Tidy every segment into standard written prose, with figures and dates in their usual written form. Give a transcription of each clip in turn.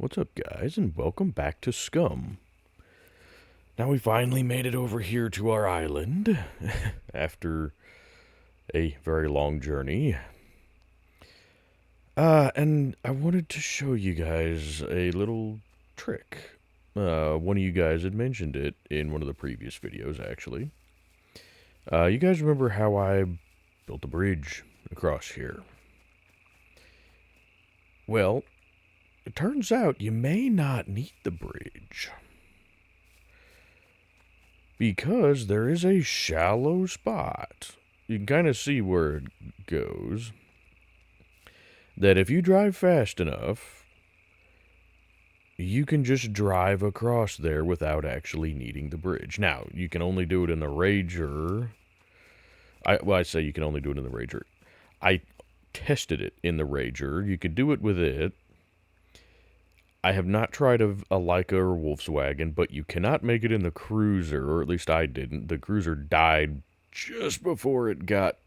What's up, guys, and welcome back to SCUM. Now we finally made it over here to our island after a very long journey. And I wanted to show you guys a little trick. One of you guys had mentioned it in one of the previous videos, actually. You guys remember how I built a bridge across here? Well, it turns out you may not need the bridge, because there is a shallow spot. You can kind of see where it goes. That if you drive fast enough, you can just drive across there without actually needing the bridge. Now, you can only do it in the Rager. I say you can only do it in the Rager. I tested it in the Rager. You could do it with it. I have not tried a Leica or Volkswagen, but you cannot make it in the Cruiser, or at least I didn't. The Cruiser died just before it got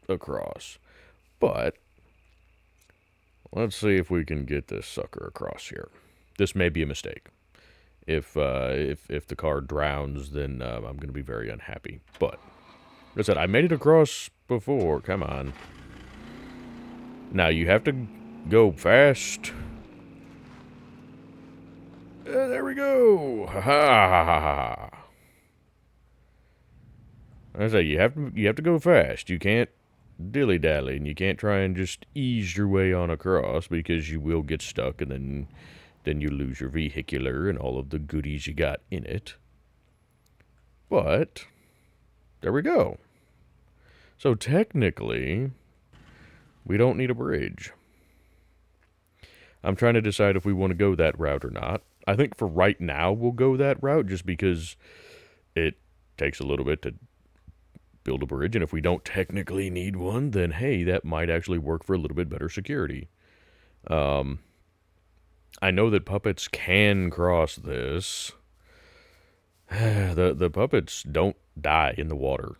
across. But let's see if we can get this sucker across here. This may be a mistake. If the car drowns, then I'm going to be very unhappy. But like I said, I made it across before. Come on. Now you have to go fast. There we go. Ha ha ha ha. I say you have to go fast. You can't dilly dally, and you can't try and just ease your way on across, because you will get stuck, and then you lose your vehicular and all of the goodies you got in it. But there we go. So technically, we don't need a bridge. I'm trying to decide if we want to go that route or not. I think for right now we'll go that route, just because it takes a little bit to build a bridge, and if we don't technically need one, then hey, that might actually work for a little bit better security. I know that puppets can cross this. The puppets don't die in the water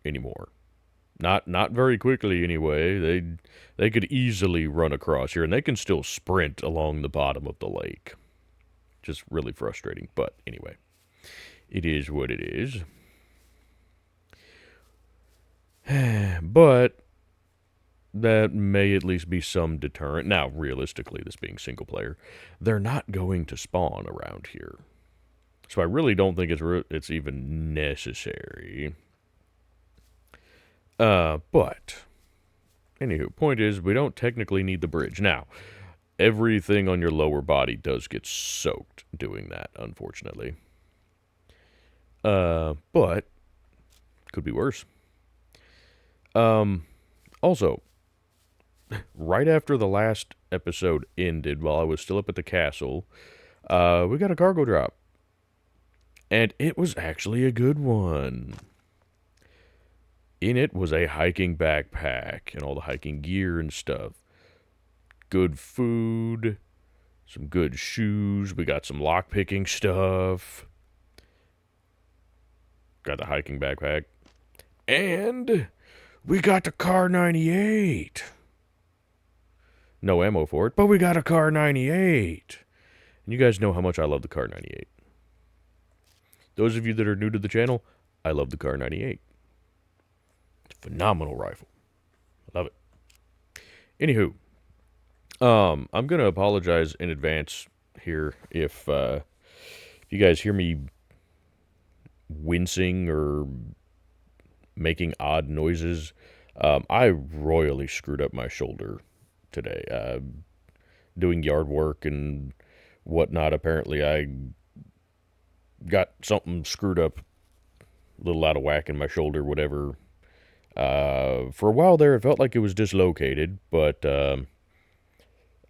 anymore. Not very quickly anyway. They could easily run across here, and they can still sprint along the bottom of the lake. Just really frustrating, but anyway, it is what it is. But that may at least be some deterrent. Now, realistically, this being single player, they're not going to spawn around here, so I really don't think it's even necessary. But anywho, point is, we don't technically need the bridge. Now, everything on your lower body does get soaked doing that, unfortunately. But could be worse. Also, right after the last episode ended, while I was still up at the castle, we got a cargo drop. And it was actually a good one. In it was a hiking backpack and all the hiking gear and stuff. Good food, some good shoes. We got some lockpicking stuff. Got the hiking backpack. And we got the Car 98. No ammo for it, but we got a Car 98. And you guys know how much I love the Car 98. Those of you that are new to the channel, I love the Car 98. It's a phenomenal rifle. I love it. Anywho, I'm going to apologize in advance here if you guys hear me wincing or making odd noises. I royally screwed up my shoulder today. Doing yard work and whatnot, apparently I got something screwed up, a little out of whack in my shoulder, whatever. For a while there, it felt like it was dislocated, but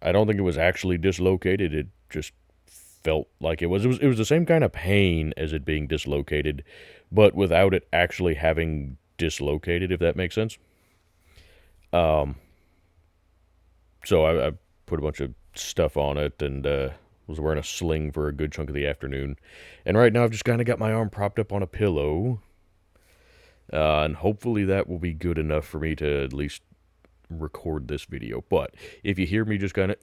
I don't think it was actually dislocated. It just felt like it was. It was the same kind of pain as it being dislocated, but without it actually having dislocated, if that makes sense. So I put a bunch of stuff on it and was wearing a sling for a good chunk of the afternoon. And right now I've just kind of got my arm propped up on a pillow. And hopefully that will be good enough for me to at least record this video. But if you hear me just kind of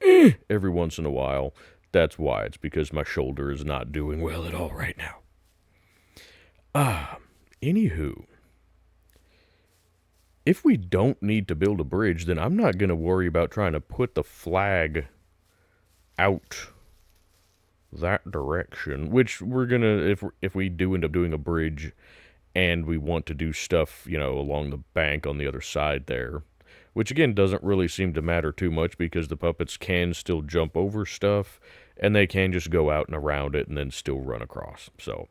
every once in a while, That's why. It's because my shoulder is not doing well at all right now. Anywho, if we don't need to build a bridge, then I'm not going to worry about trying to put the flag out that direction, which we're going to, if we do end up doing a bridge and we want to do stuff, you know, along the bank on the other side there, which again doesn't really seem to matter too much because the puppets can still jump over stuff and they can just go out and around it and then still run across. So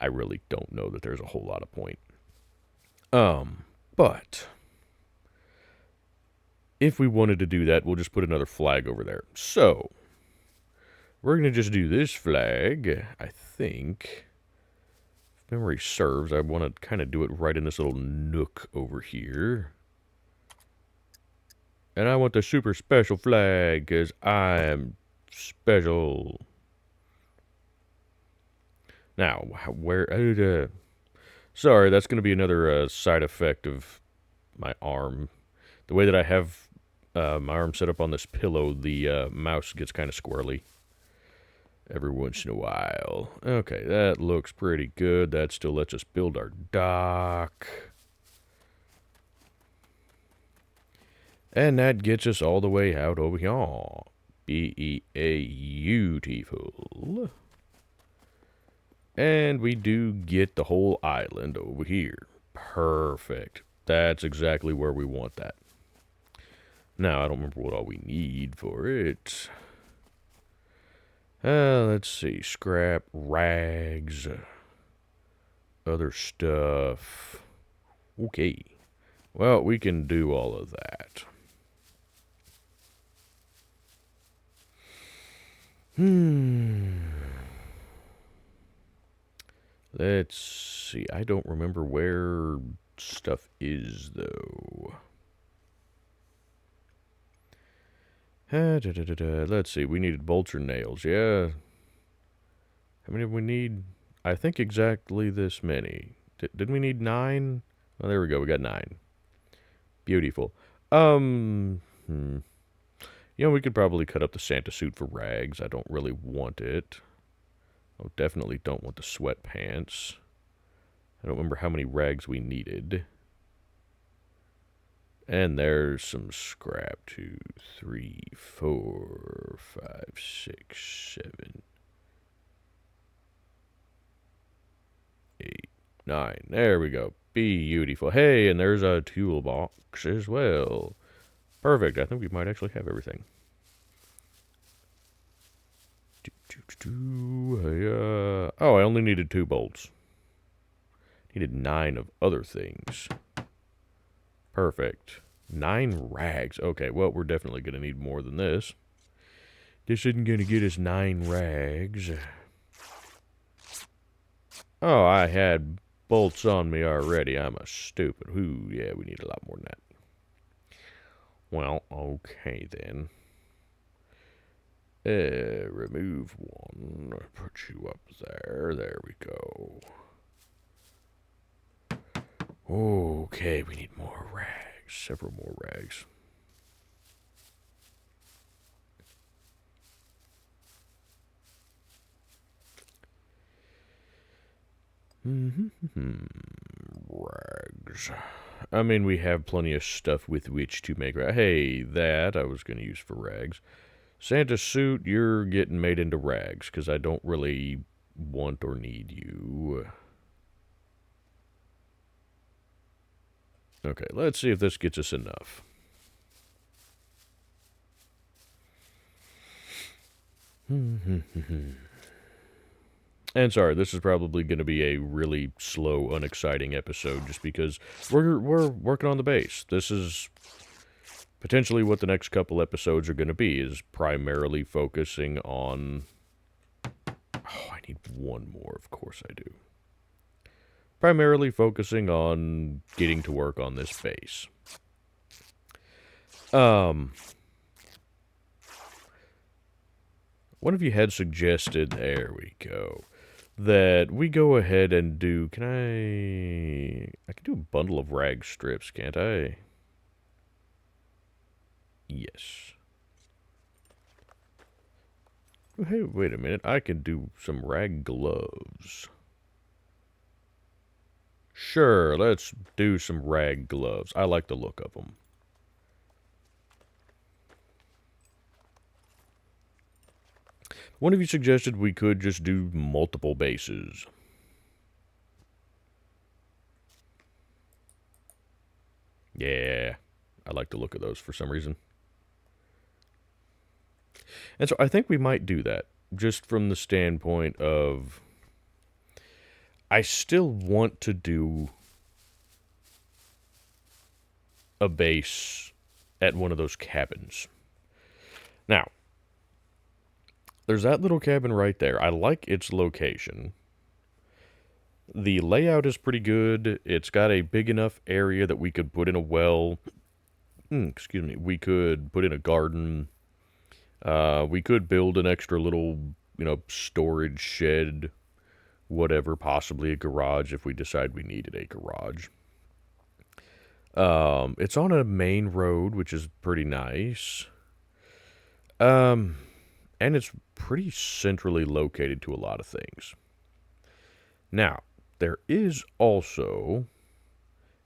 I really don't know that there's a whole lot of point. But if we wanted to do that, we'll just put another flag over there. So we're going to just do this flag, I think. If memory serves, I want to kind of do it right in this little nook over here. And I want the super special flag, because I'm special. Now, where... sorry, that's going to be another side effect of my arm. The way that I have my arm set up on this pillow, the mouse gets kind of squirrely every once in a while. Okay, that looks pretty good. That still lets us build our dock. And that gets us all the way out over here. Beautiful. And we do get the whole island over here. Perfect. That's exactly where we want that. Now, I don't remember what all we need for it. Let's see. Scrap, rags, other stuff. Okay. Well, we can do all of that. Let's see. I don't remember where stuff is, though. Let's see. We needed bolts or nails. Yeah. How many did we need? I think exactly this many. Didn't we need 9? Oh, there we go. We got 9. Beautiful. You know, we could probably cut up the Santa suit for rags. I don't really want it. I definitely don't want the sweatpants. I don't remember how many rags we needed. And there's some scrap. 2, 3, 4, 5, 6, 7, 8, 9. There we go. Beautiful. Hey, and there's a toolbox as well. Perfect. I think we might actually have everything. Oh, I only needed 2 bolts. Needed 9 of other things. Perfect. 9 rags. Okay, well, we're definitely going to need more than this. This isn't going to get us 9 rags. Oh, I had bolts on me already. I'm a stupid. Ooh, yeah, we need a lot more than that. Well, okay then. Remove 1. Put you up there. There we go. Okay, we need more rags. Several more rags. Rags. I mean, we have plenty of stuff with which to make rags. Hey, that I was going to use for rags. Santa suit, you're getting made into rags, because I don't really want or need you. Okay, let's see if this gets us enough. And sorry, this is probably going to be a really slow, unexciting episode, just because we're working on the base. This is potentially what the next couple episodes are going to be, is primarily focusing on... Oh, I need 1 more, of course I do. Primarily focusing on getting to work on this base. One of you had suggested, there we go, that we go ahead and do, I can do a bundle of rag strips, can't I? Yes. Hey, wait a minute. I can do some rag gloves. Sure, let's do some rag gloves. I like the look of them. One of you suggested we could just do multiple bases. Yeah, I like the look of those for some reason. And so I think we might do that, just from the standpoint of I still want to do a base at one of those cabins. Now, there's that little cabin right there. I like its location. The layout is pretty good. It's got a big enough area that we could put in a well. Excuse me. We could put in a garden. We could build an extra little, storage shed, whatever, possibly a garage if we decide we needed a garage. It's on a main road, which is pretty nice. And it's pretty centrally located to a lot of things. Now, there is also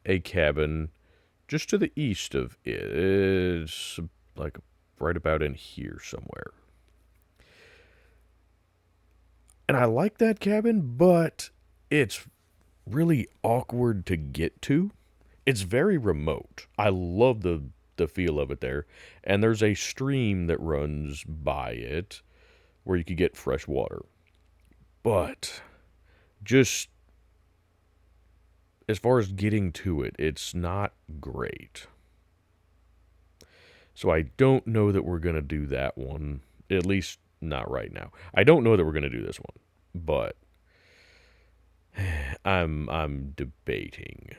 a cabin just to the east of it. It's like right about in here somewhere. And I like that cabin, but it's really awkward to get to. It's very remote. I love the feel of it there. And there's a stream that runs by it where you could get fresh water. But just as far as getting to it, it's not great. So I don't know that we're going to do that one. At least not right now. I don't know that we're going to do this one. But I'm debating.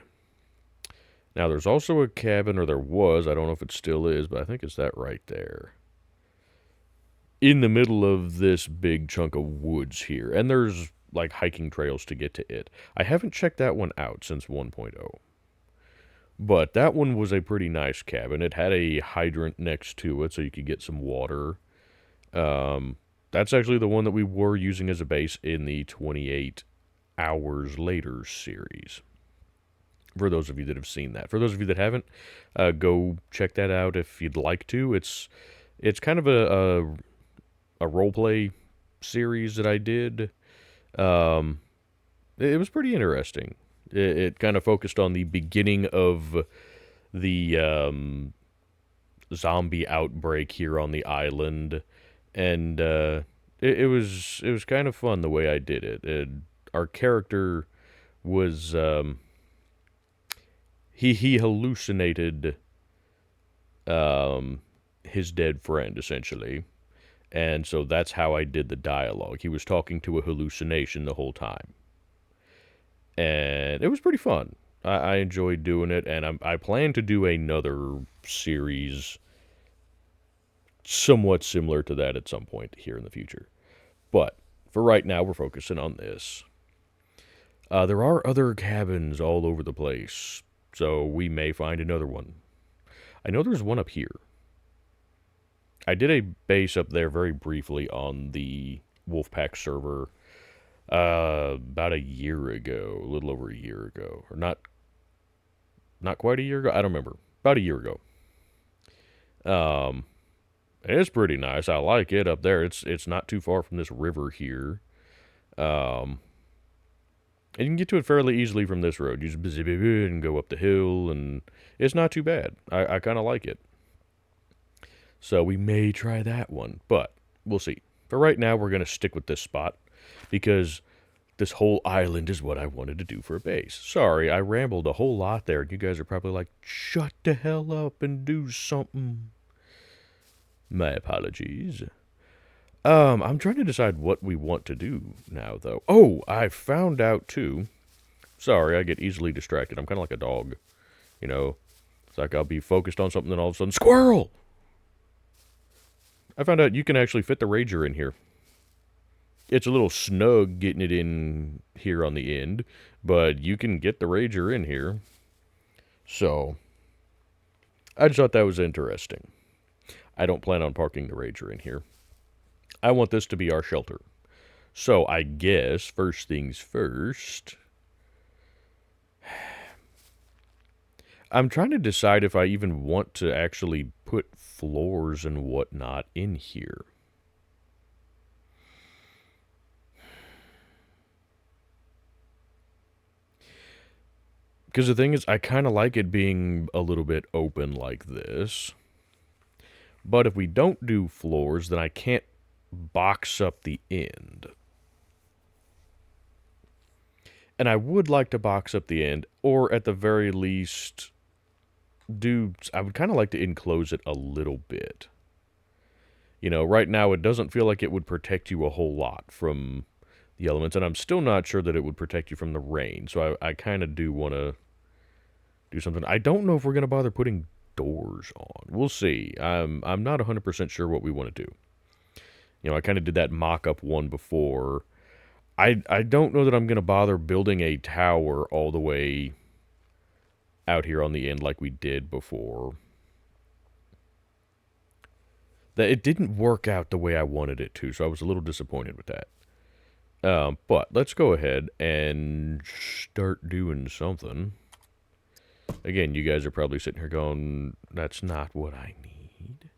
Now there's also a cabin, or there was, I don't know if it still is, but I think it's that right there. In the middle of this big chunk of woods here. And there's like hiking trails to get to it. I haven't checked that one out since 1.0. But that one was a pretty nice cabin. It had a hydrant next to it so you could get some water. That's actually the one that we were using as a base in the 28 Hours Later series. For those of you that have seen that. For those of you that haven't, go check that out if you'd like to. It's kind of a roleplay series that I did. It was pretty interesting. It kind of focused on the beginning of the zombie outbreak here on the island, and it was kind of fun the way I did it. Our character was he hallucinated his dead friend essentially. And so that's how I did the dialogue. He was talking to a hallucination the whole time. And it was pretty fun. I enjoyed doing it, and I plan to do another series somewhat similar to that at some point here in the future. But for right now, we're focusing on this. There are other cabins all over the place, so we may find another one. I know there's one up here. I did a base up there very briefly on the Wolfpack server about a year ago, a little over a year ago, or not quite a year ago. I don't remember. About a year ago. It's pretty nice. I like it up there. It's not too far from this river here. And you can get to it fairly easily from this road. You just and go up the hill, and it's not too bad. I kind of like it. So we may try that one, but we'll see. For right now, we're going to stick with this spot because this whole island is what I wanted to do for a base. Sorry, I rambled a whole lot there, and you guys are probably like, shut the hell up and do something. My apologies. I'm trying to decide what we want to do now, though. Oh, I found out, too. Sorry, I get easily distracted. I'm kind of like a dog, you know. It's like I'll be focused on something, and all of a sudden, squirrel! I found out you can actually fit the Rager in here. It's a little snug getting it in here on the end, but you can get the Rager in here. So, I just thought that was interesting. I don't plan on parking the Rager in here. I want this to be our shelter. So I guess, first things first, I'm trying to decide if I even want to actually put floors and whatnot in here. Because the thing is, I kind of like it being a little bit open like this. But if we don't do floors, then I can't box up the end. And I would like to box up the end, or at the very least, I would kind of like to enclose it a little bit. You know, right now it doesn't feel like it would protect you a whole lot from the elements, and I'm still not sure that it would protect you from the rain, so I kind of do want to do something. I don't know if we're going to bother putting doors on. We'll see. I'm not 100% sure what we want to do. You know, I kind of did that mock-up one before. I don't know that I'm going to bother building a tower all the way out here on the end like we did before. That it didn't work out the way I wanted it to, so I was a little disappointed with that. But let's go ahead and start doing something. Again, you guys are probably sitting here going, that's not what I need.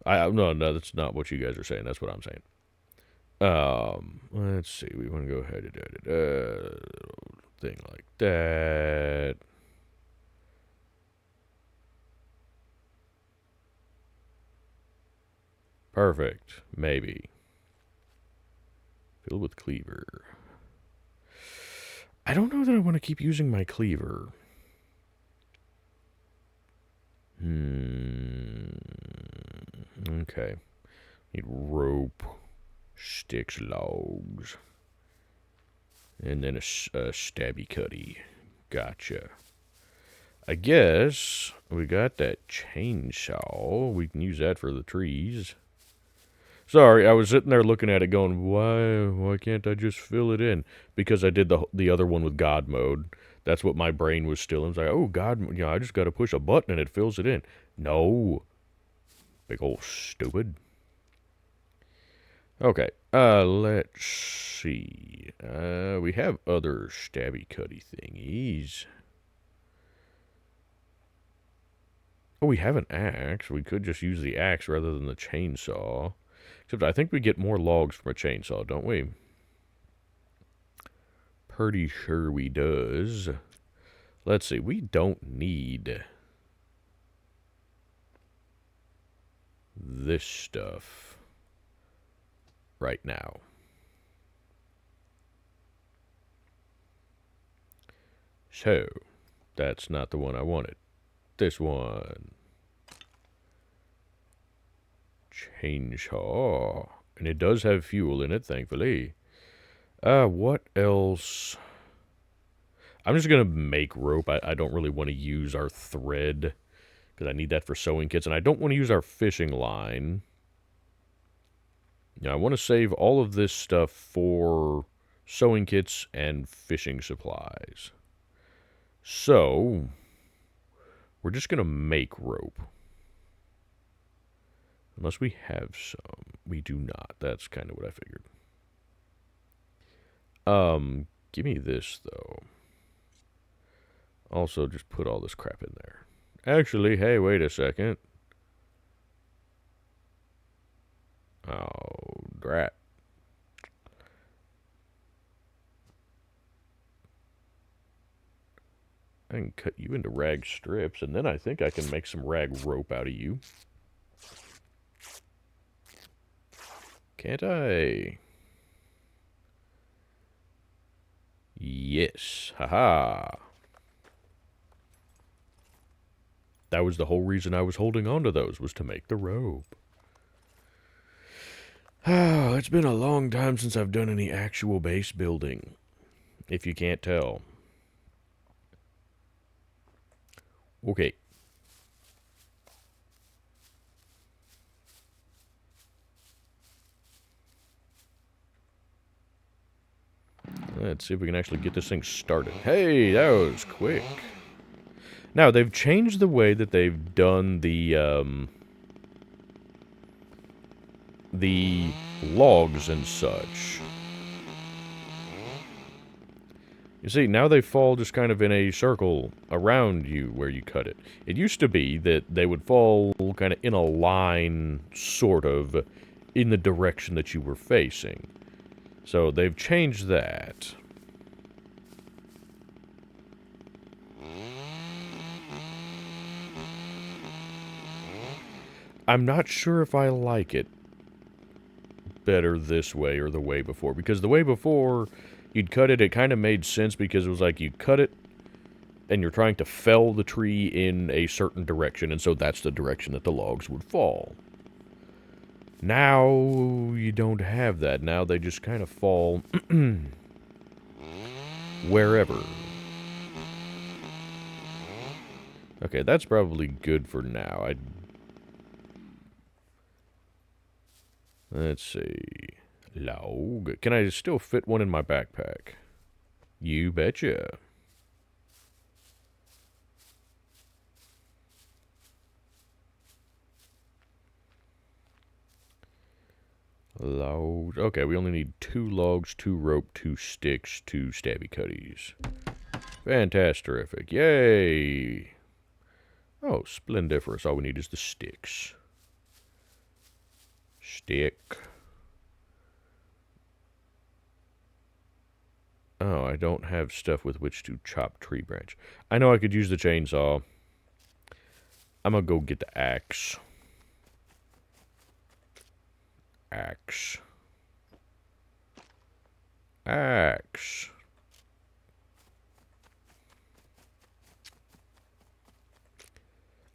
No, that's not what you guys are saying. That's what I'm saying. Let's see. We want to go ahead and thing like that. Perfect. Maybe. Filled with cleaver. I don't know that I want to keep using my cleaver. Okay. Need rope, sticks, logs, and then a stabby cutty. Gotcha. I guess we got that chainsaw. We can use that for the trees. Sorry, I was sitting there looking at it going, why can't I just fill it in? Because I did the other one with God mode. That's what my brain was still in. It's like, oh, God, I just got to push a button and it fills it in. No. Big old stupid. Okay, let's see. We have other stabby cutty thingies. Oh, we have an axe. We could just use the axe rather than the chainsaw. Except I think we get more logs from a chainsaw, don't we? Pretty sure we does. Let's see. We don't need this stuff right now. So, that's not the one I wanted. This one. Chainsaw. And it does have fuel in it, thankfully. What else? I'm just going to make rope. I don't really want to use our thread, because I need that for sewing kits. And I don't want to use our fishing line. Now, I want to save all of this stuff for sewing kits and fishing supplies. So, we're just going to make rope. Unless we have some. We do not. That's kind of what I figured. Give me this, though. Also, just put all this crap in there. Actually, hey, wait a second. Oh, drat. I can cut you into rag strips, and then I think I can make some rag rope out of you. Can't I? Yes. Haha. That was the whole reason I was holding on to those, was to make the rope. Oh, it's been a long time since I've done any actual base building, if you can't tell. Okay. Let's see if we can actually get this thing started. Hey, that was quick. Now, they've changed the way that they've done the the logs and such. You see, now they fall just kind of in a circle around you where you cut it. It used to be that they would fall kind of in a line, sort of, in the direction that you were facing. So they've changed that. I'm not sure if I like it better this way or the way before, because the way before you'd cut it, it kind of made sense because it was like you cut it and you're trying to fell the tree in a certain direction, and so that's the direction that the logs would fall. Now you don't have that. Now they just kind of fall wherever. Okay, that's probably good for now. Let's see. Log. Can I still fit one in my backpack? You betcha. Logs. Okay, we only need 2 logs, 2 rope, 2 sticks, 2 stabby cutties. Fantastic. Yay! Oh, splendiferous. All we need is the sticks. Stick. Oh, I don't have stuff with which to chop tree branch. I know I could use the chainsaw. I'm gonna go get the axe. Axe. Axe.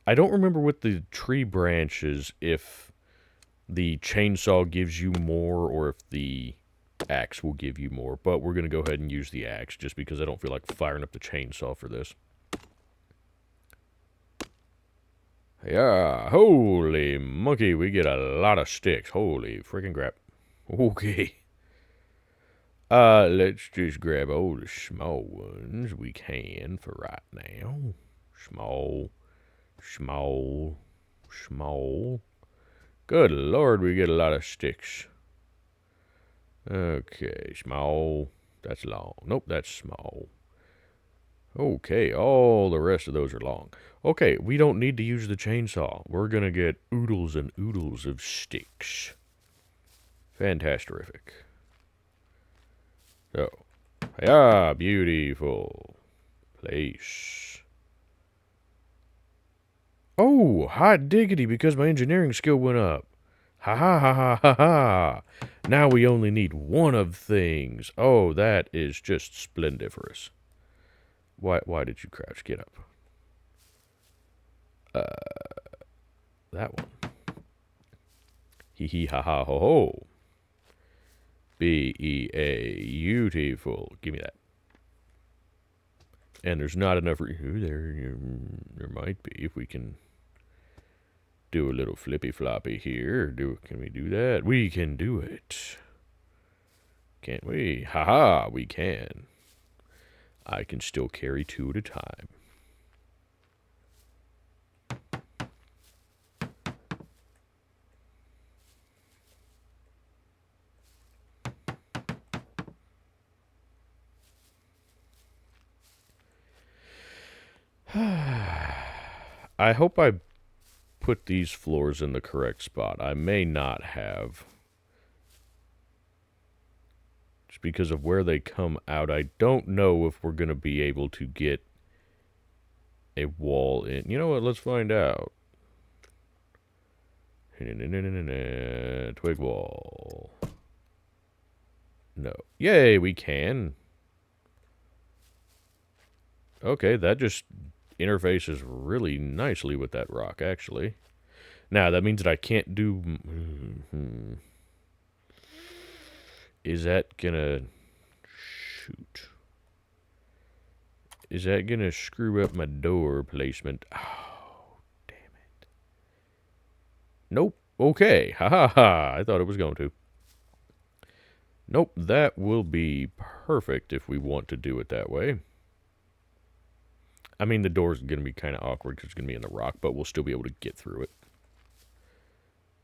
I don't remember with the tree branches if the chainsaw gives you more or if the axe will give you more, but we're going to go ahead and use the axe just because I don't feel like firing up the chainsaw for this. Yeah, holy monkey, we get a lot of sticks. Holy freaking crap. Okay. Let's just grab all the small ones we can for right now. Small. Good lord, we get a lot of sticks. Okay, small. That's long. Nope, that's small. Okay, all the rest of those are long. Okay, we don't need to use the chainsaw. We're gonna get oodles and oodles of sticks. Fantastic. So, yeah, beautiful place. Oh, hot diggity, because my engineering skill went up. Ha ha ha ha ha ha. Now we only need one of things. Oh, that is just splendiferous. Why did you crouch? Get up. That one. Hee hee ha ha ho ho. Beautiful. Give me that. And there's not enough there might be if we can do a little flippy floppy here. Can we do that? We can do it. Can't we? Haha, we can. I can still carry 2 at a time. I hope I put these floors in the correct spot. I may not have. Just because of where they come out, I don't know if we're going to be able to get a wall in. You know what? Let's find out. Twig wall. No. Yay, we can. Okay, that just interfaces really nicely with that rock, actually. Now, that means that I can't do... Is that gonna... Shoot. Is that gonna screw up my door placement? Oh, damn it. Nope. Okay. Ha ha ha. I thought it was going to. Nope. That will be perfect if we want to do it that way. I mean, the door's going to be kind of awkward because it's going to be in the rock, but we'll still be able to get through it.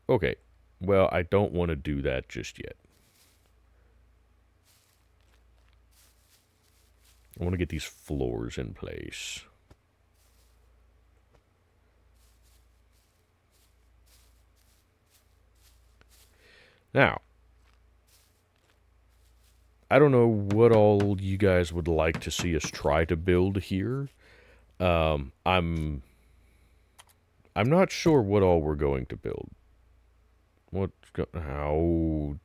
Okay. Well, I don't want to do that just yet. I want to get these floors in place. Now, I don't know what all you guys would like to see us try to build here. I'm not sure what all we're going to build. How?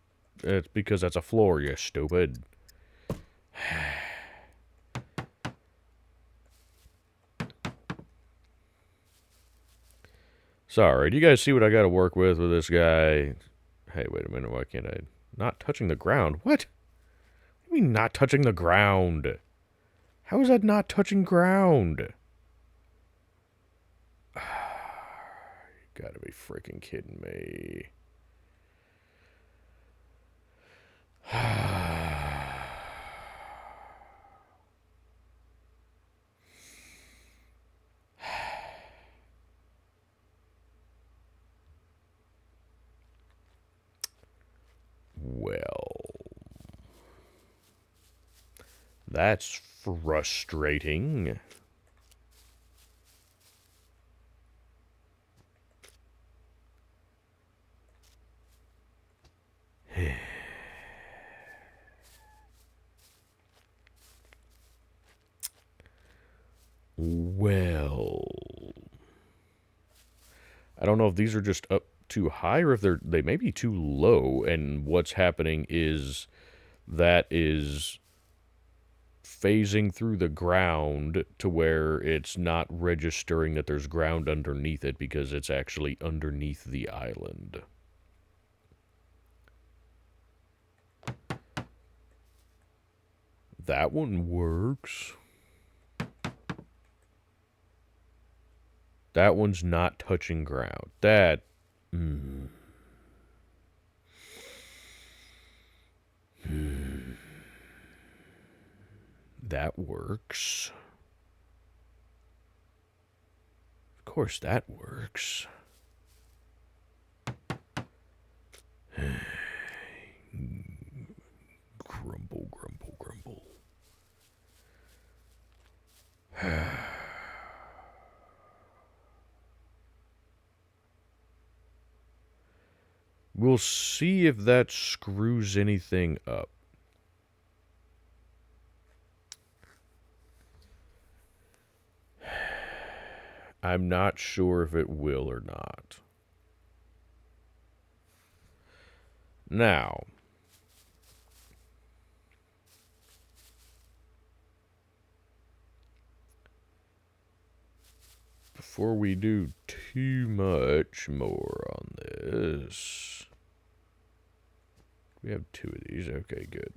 It's because that's a floor, you stupid. Sorry, do you guys see what I got to work with this guy? Hey, wait a minute, why can't I? Not touching the ground? What? What do you mean not touching the ground? How is that not touching ground? You gotta be freaking kidding me. Well, that's frustrating. Well, I don't know if these are just up too high or if they may be too low, and what's happening is that is phasing through the ground to where it's not registering that there's ground underneath it because it's actually underneath the island. That one works. That one's not touching ground. That... That works. Of course that works. Grumble, grumble, grumble. We'll see if that screws anything up. I'm not sure if it will or not. Now, before we do too much more on this, we have 2 of these. Okay, good.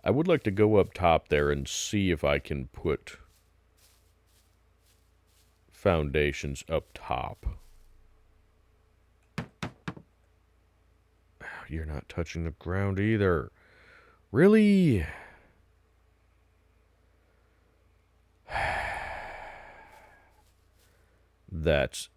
I would like to go up top there and see if I can put foundations up top. You're not touching the ground either. Really? That's...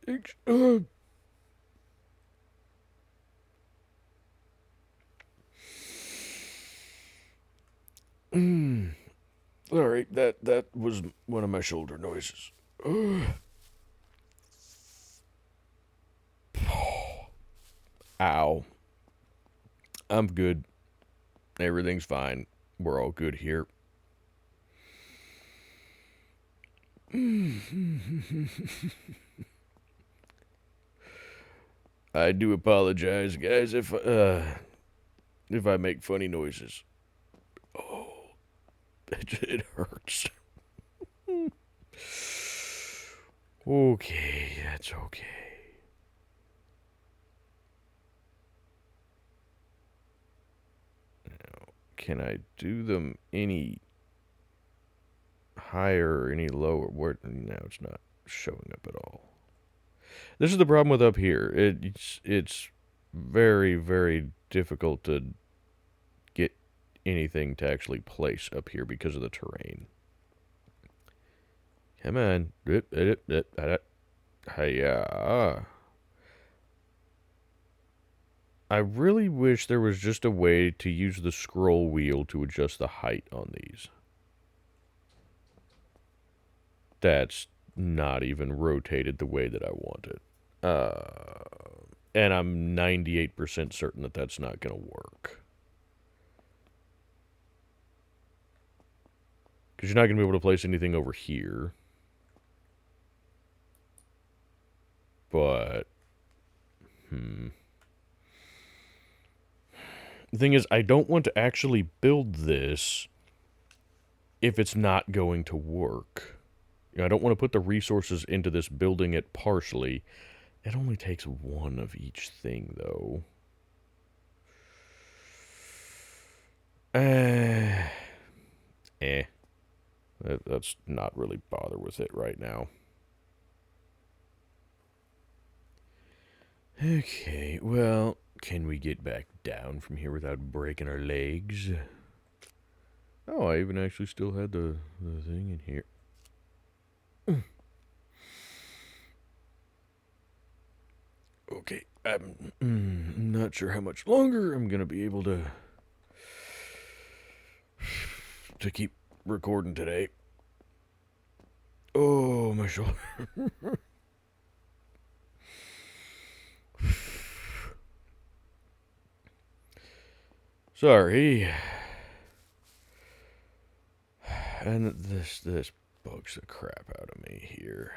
Alright, that was one of my shoulder noises. Ow. I'm good. Everything's fine. We're all good here. I do apologize, guys, if I make funny noises. Oh, it hurts. Okay, that's okay. Now, can I do them any higher or any lower? No, it's not showing up at all. This is the problem with up here. It's very, very difficult to get anything to actually place up here because of the terrain. Come on. Hiya. I really wish there was just a way to use the scroll wheel to adjust the height on these. That's not even rotated the way that I want it. And I'm 98% certain that that's not going to work. Because you're not going to be able to place anything over here. But, the thing is, I don't want to actually build this if it's not going to work. You know, I don't want to put the resources into this building it partially. It only takes one of each thing, though. Let's not really bother with it right now. Okay, well, can we get back down from here without breaking our legs? Oh, I even actually still had the thing in here. Okay, I'm not sure how much longer I'm gonna be able to keep recording today. Oh, my shoulder. Sorry. And this bugs the crap out of me here.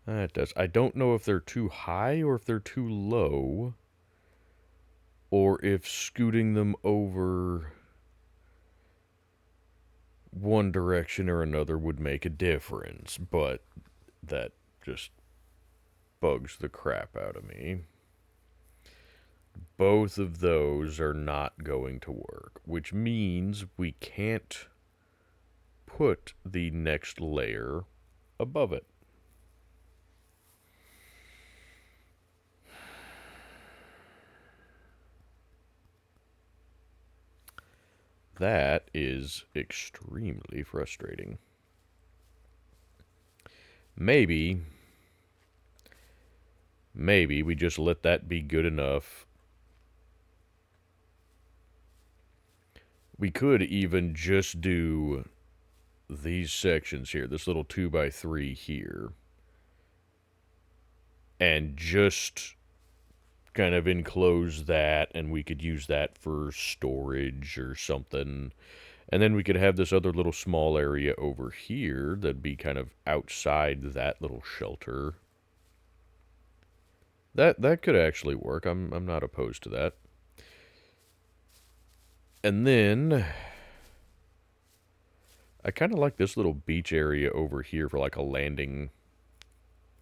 That does. I don't know if they're too high or if they're too low, or if scooting them over one direction or another would make a difference, but that just bugs the crap out of me. Both of those are not going to work, which means we can't put the next layer above it. That is extremely frustrating. Maybe we just let that be good enough. We could even just do these sections here, this little 2x3 here, and just kind of enclose that, and we could use that for storage or something. And then we could have this other little small area over here that'd be kind of outside that little shelter. That could actually work. I'm not opposed to that. And then I kind of like this little beach area over here for like a landing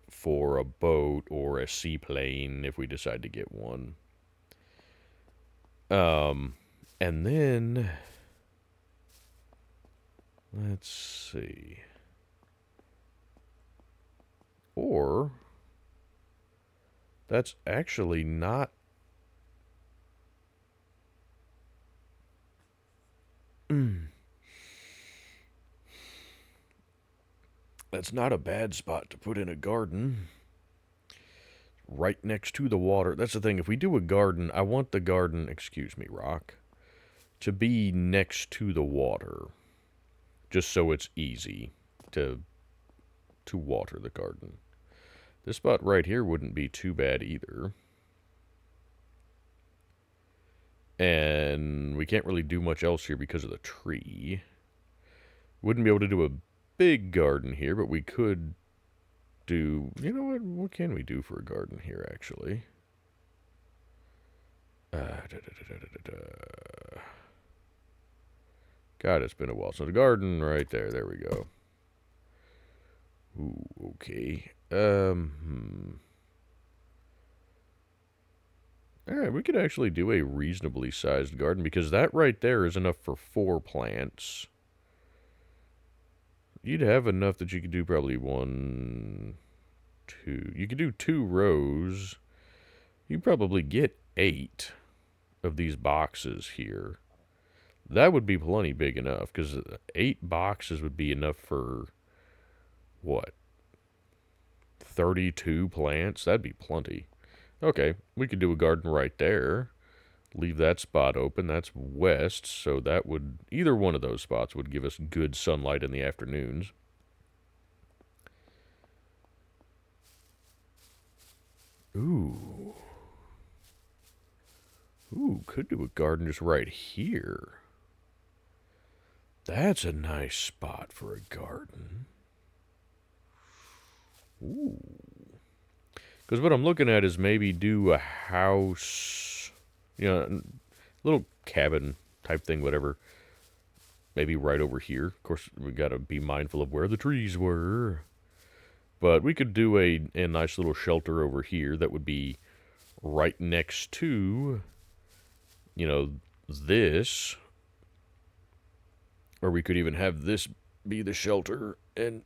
for a boat or a seaplane if we decide to get one. And then let's see. Or that's actually not that's not a bad spot to put in a garden. Right next to the water. That's the thing. If we do a garden, I want the garden, excuse me, rock, to be next to the water. Just so it's easy to water the garden. This spot right here wouldn't be too bad either. And we can't really do much else here because of the tree. Wouldn't be able to do a big garden here, but we could do... You know what can we do for a garden here, actually? God, it's been a while. So the garden right there. There we go. Ooh, okay. Alright, we could actually do a reasonably sized garden, because that right there is enough for 4 plants. You'd have enough that you could do probably 1, 2. You could do 2 rows. You'd probably get 8 of these boxes here. That would be plenty big enough, because 8 boxes would be enough for, what? 32 plants? That'd be plenty. Okay, we could do a garden right there. Leave that spot open. That's west, so that would... Either one of those spots would give us good sunlight in the afternoons. Ooh. Ooh, could do a garden just right here. That's a nice spot for a garden. Ooh. Because what I'm looking at is maybe do a house, little cabin type thing, whatever. Maybe right over here. Of course, we got to be mindful of where the trees were. But we could do a nice little shelter over here that would be right next to, this. Or we could even have this be the shelter and...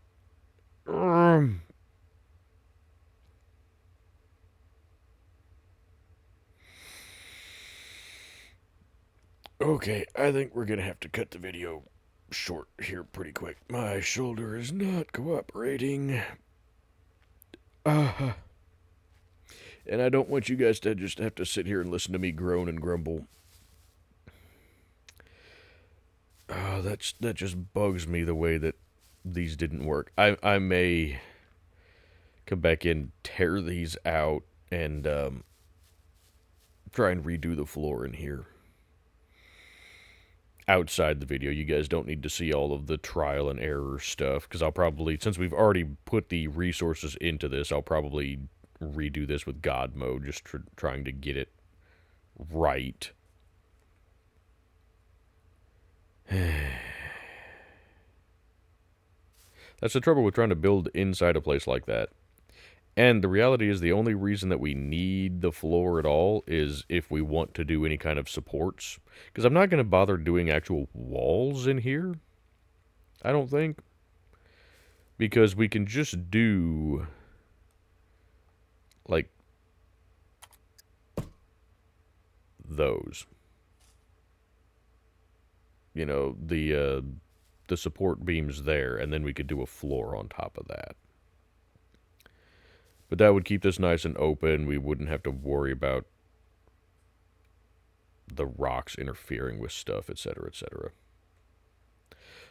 Okay, I think we're going to have to cut the video short here pretty quick. My shoulder is not cooperating. And I don't want you guys to just have to sit here and listen to me groan and grumble. That just bugs me the way that these didn't work. I may come back in, tear these out, and try and redo the floor in here. Outside the video, you guys don't need to see all of the trial and error stuff, because I'll probably, since we've already put the resources into this, I'll probably redo this with God mode, just trying to get it right. That's the trouble with trying to build inside a place like that. And the reality is the only reason that we need the floor at all is if we want to do any kind of supports. Because I'm not going to bother doing actual walls in here, I don't think. Because we can just do, like, those. The support beams there, and then we could do a floor on top of that. But that would keep this nice and open. We wouldn't have to worry about the rocks interfering with stuff, etc., etc.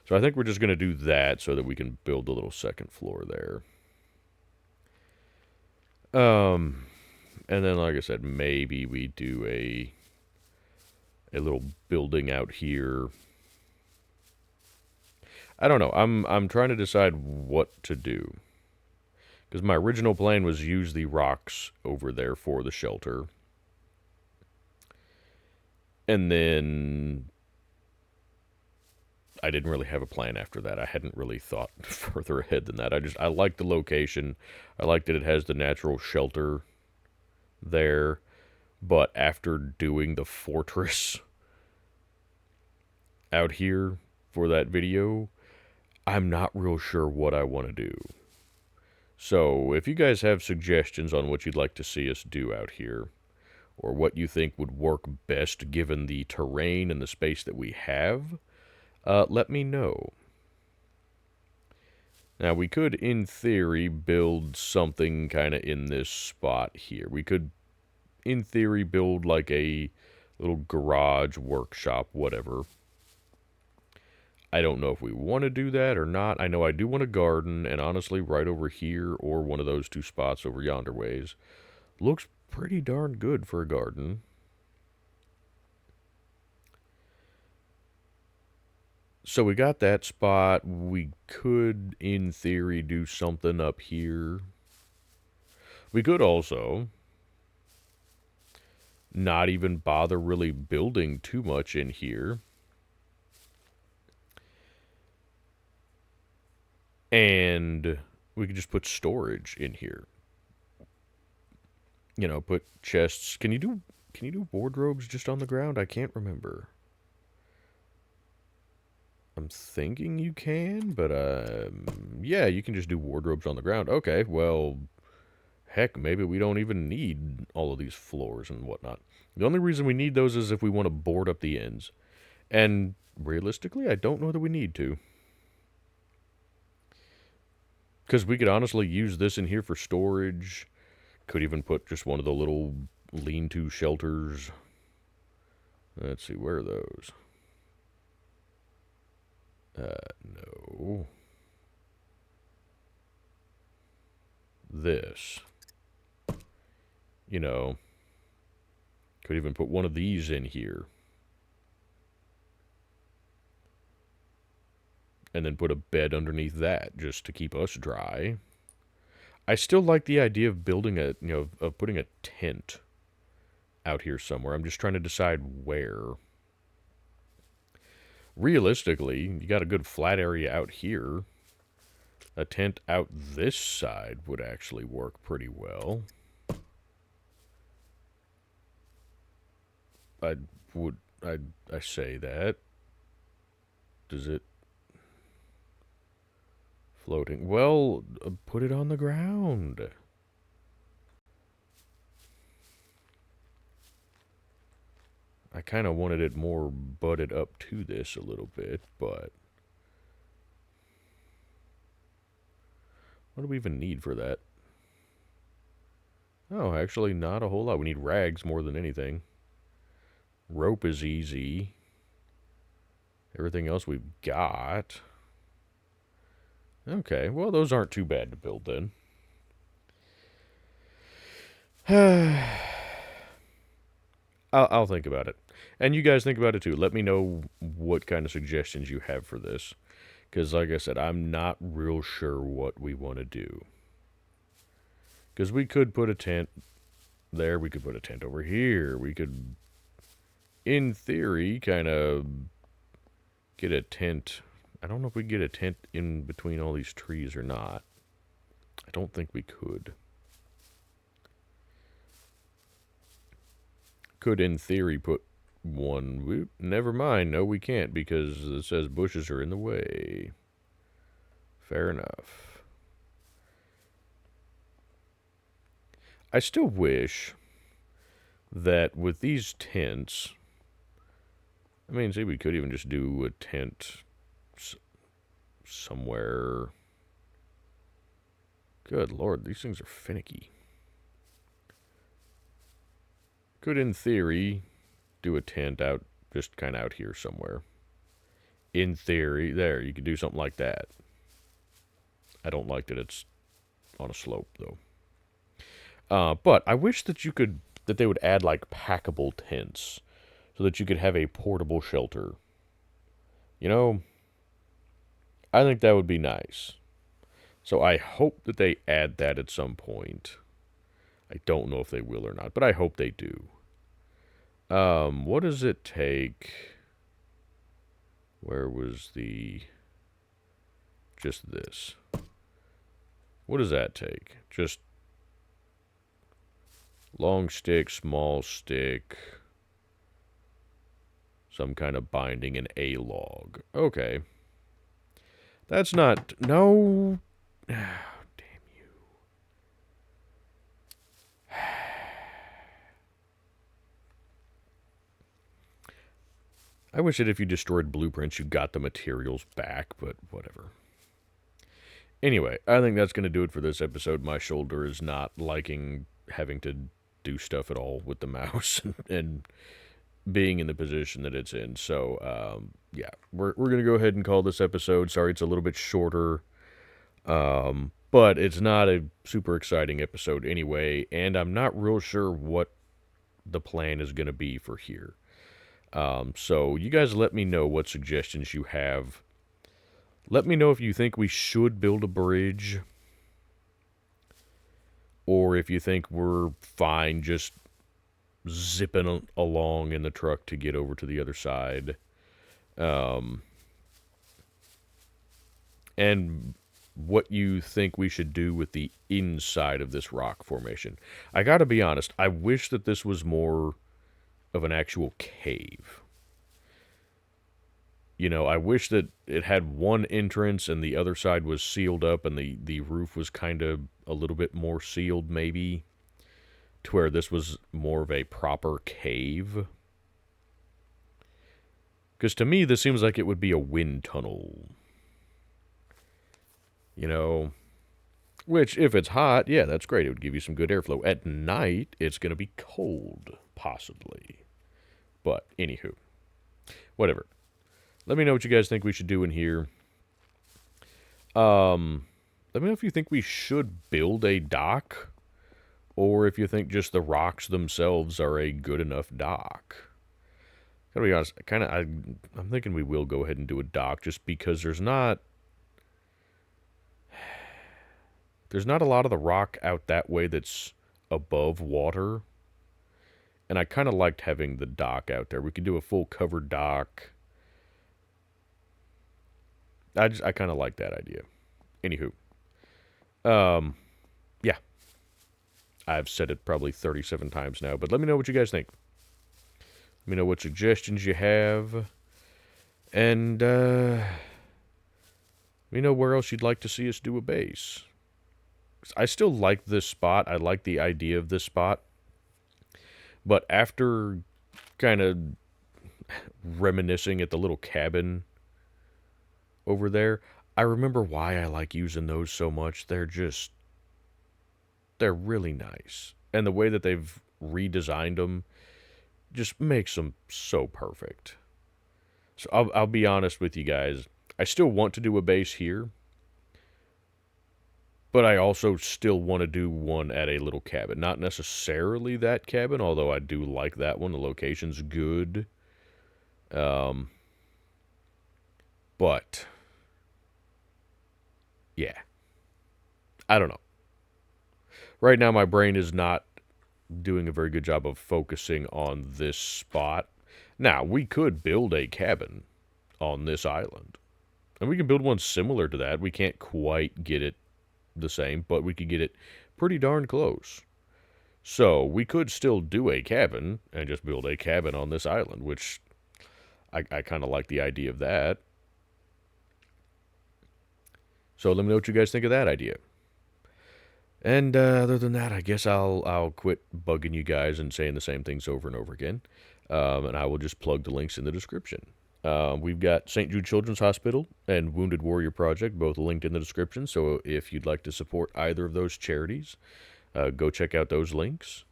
So I think we're just going to do that so that we can build a little second floor there. And then, like I said, maybe we do a little building out here. I don't know. I'm trying to decide what to do. Because my original plan was use the rocks over there for the shelter. And then I didn't really have a plan after that. I hadn't really thought further ahead than that. I liked the location. I liked that it has the natural shelter there. But after doing the fortress out here for that video, I'm not real sure what I want to do. So, if you guys have suggestions on what you'd like to see us do out here, or what you think would work best given the terrain and the space that we have, let me know. Now, we could, in theory, build something kind of in this spot here. We could, in theory, build like a little garage, workshop, whatever. I don't know if we want to do that or not. I know I do want a garden, and honestly, right over here, or one of those two spots over yonder ways, looks pretty darn good for a garden. So we got that spot. We could, in theory, do something up here. We could also not even bother really building too much in here. And we could just put storage in here. Put chests. Can you do wardrobes just on the ground? I can't remember. I'm thinking you can, but yeah, you can just do wardrobes on the ground. Okay, well, heck, maybe we don't even need all of these floors and whatnot. The only reason we need those is if we want to board up the ends. And realistically, I don't know that we need to. Because we could honestly use this in here for storage. Could even put just one of the little lean-to shelters. Let's see, where are those? No. This. You know, could even put one of these in here. And then put a bed underneath that just to keep us dry. I still like the idea of building of putting a tent out here somewhere. I'm just trying to decide where. Realistically, you got a good flat area out here. A tent out this side would actually work pretty well. I say that. Does it... Floating. Well, put it on the ground. I kind of wanted it more butted up to this a little bit, but... What do we even need for that? Oh, actually not a whole lot. We need rags more than anything. Rope is easy. Everything else we've got. Okay, well, those aren't too bad to build then. I'll think about it. And you guys think about it too. Let me know what kind of suggestions you have for this. Because, like I said, I'm not real sure what we want to do. Because we could put a tent there. We could put a tent over here. We could, in theory, kind of get a tent. I don't know if we get a tent in between all these trees or not. I don't think we could. Could, in theory, put one. Never mind. No, we can't because it says bushes are in the way. Fair enough. I still wish that with these tents... I mean, see, we could even just do a tent somewhere. Good Lord, these things are finicky. Could, in theory, do a tent out, just kind of out here somewhere. In theory, there, you could do something like that. I don't like that it's on a slope, though. But I wish that that they would add, like, packable tents so that you could have a portable shelter. You know, I think that would be nice. So I hope that they add that at some point. I don't know if they will or not, but I hope they do. What does it take? Where was just this? What does that take? Just long stick, small stick, some kind of binding, and a log. Okay. That's not... No... Oh, damn you. I wish that if you destroyed blueprints, you got the materials back, but whatever. Anyway, I think that's going to do it for this episode. My shoulder is not liking having to do stuff at all with the mouse and being in the position that it's in. So, yeah, we're going to go ahead and call this episode. Sorry, it's a little bit shorter, but it's not a super exciting episode anyway, and I'm not real sure what the plan is going to be for here. So you guys let me know what suggestions you have. Let me know if you think we should build a bridge, or if you think we're fine just zipping along in the truck to get over to the other side. And what you think we should do with the inside of this rock formation. I gotta be honest, I wish that this was more of an actual cave. You know, I wish that it had one entrance and the other side was sealed up and the roof was kind of a little bit more sealed, maybe, to where this was more of a proper cave. Because to me, this seems like it would be a wind tunnel. You know, Which, if it's hot, yeah, that's great. It would give you some good airflow. At night, it's going to be cold, possibly. But, anywho, whatever. Let me know what you guys think we should do in here. Let me know if you think we should build a dock, or if you think just the rocks themselves are a good enough dock. Gotta be honest, I'm thinking we will go ahead and do a dock, just because there's not a lot of the rock out that way that's above water. And I kind of liked having the dock out there. We could do a full covered dock. I kind of like that idea. Anywho, yeah, I've said it probably 37 times now, but let me know what you guys think. Let me know what suggestions you have, and let me know where else you'd like to see us do a base. I still like this spot. I like the idea of this spot, but after kind of reminiscing at the little cabin over there, I remember why I like using those so much. They're really nice. And the way that they've redesigned them just makes them so perfect. So I'll be honest with you guys. I still want to do a base here, but I also still want to do one at a little cabin. Not necessarily that cabin, although I do like that one. The location's good. But yeah, I don't know. Right now, my brain is not doing a very good job of focusing on this spot. Now, we could build a cabin on this island. And we can build one similar to that. We can't quite get it the same, but we could get it pretty darn close. So, we could still do a cabin and just build a cabin on this island, which I kind of like the idea of that. So, let me know what you guys think of that idea. And other than that, I guess I'll quit bugging you guys and saying the same things over and over again. And I will just plug the links in the description. We've got St. Jude Children's Hospital and Wounded Warrior Project, both linked in the description. So if you'd like to support either of those charities, go check out those links.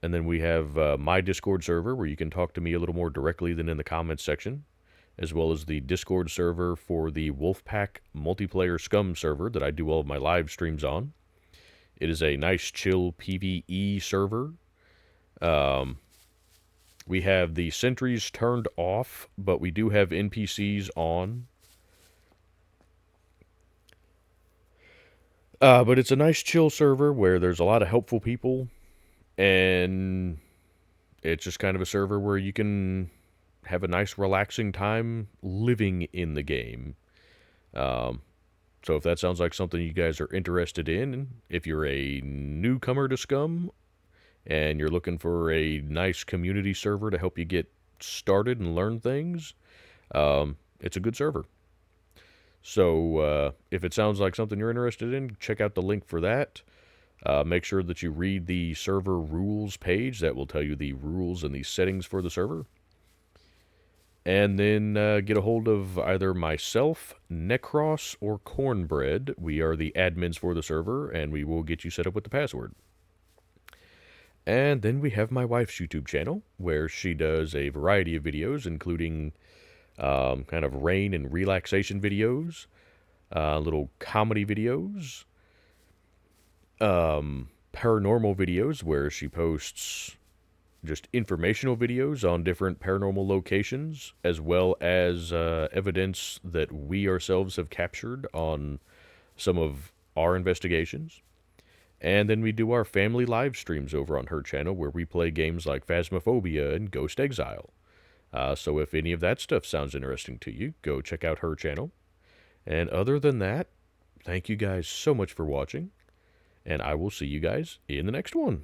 And then we have my Discord server, where you can talk to me a little more directly than in the comments section, as well as the Discord server for the Wolfpack multiplayer SCUM server that I do all of my live streams on. It is a nice, chill PvE server. We have the sentries turned off, but we do have NPCs on. But it's a nice, chill server where there's a lot of helpful people, and it's just kind of a server where you can have a nice, relaxing time living in the game. So if that sounds like something you guys are interested in, if you're a newcomer to SCUM and you're looking for a nice community server to help you get started and learn things, it's a good server. So if it sounds like something you're interested in, check out the link for that. Make sure that you read the server rules page. That will tell you the rules and the settings for the server. And then get a hold of either myself, Necros, or Cornbread. We are the admins for the server, and we will get you set up with the password. And then we have my wife's YouTube channel, where she does a variety of videos, including kind of rain and relaxation videos, little comedy videos, paranormal videos, where she posts just informational videos on different paranormal locations, as well as evidence that we ourselves have captured on some of our investigations. And then we do our family live streams over on her channel, where we play games like Phasmophobia and Ghost Exile. So if any of that stuff sounds interesting to you, go check out her channel. And other than that, thank you guys so much for watching, and I will see you guys in the next one.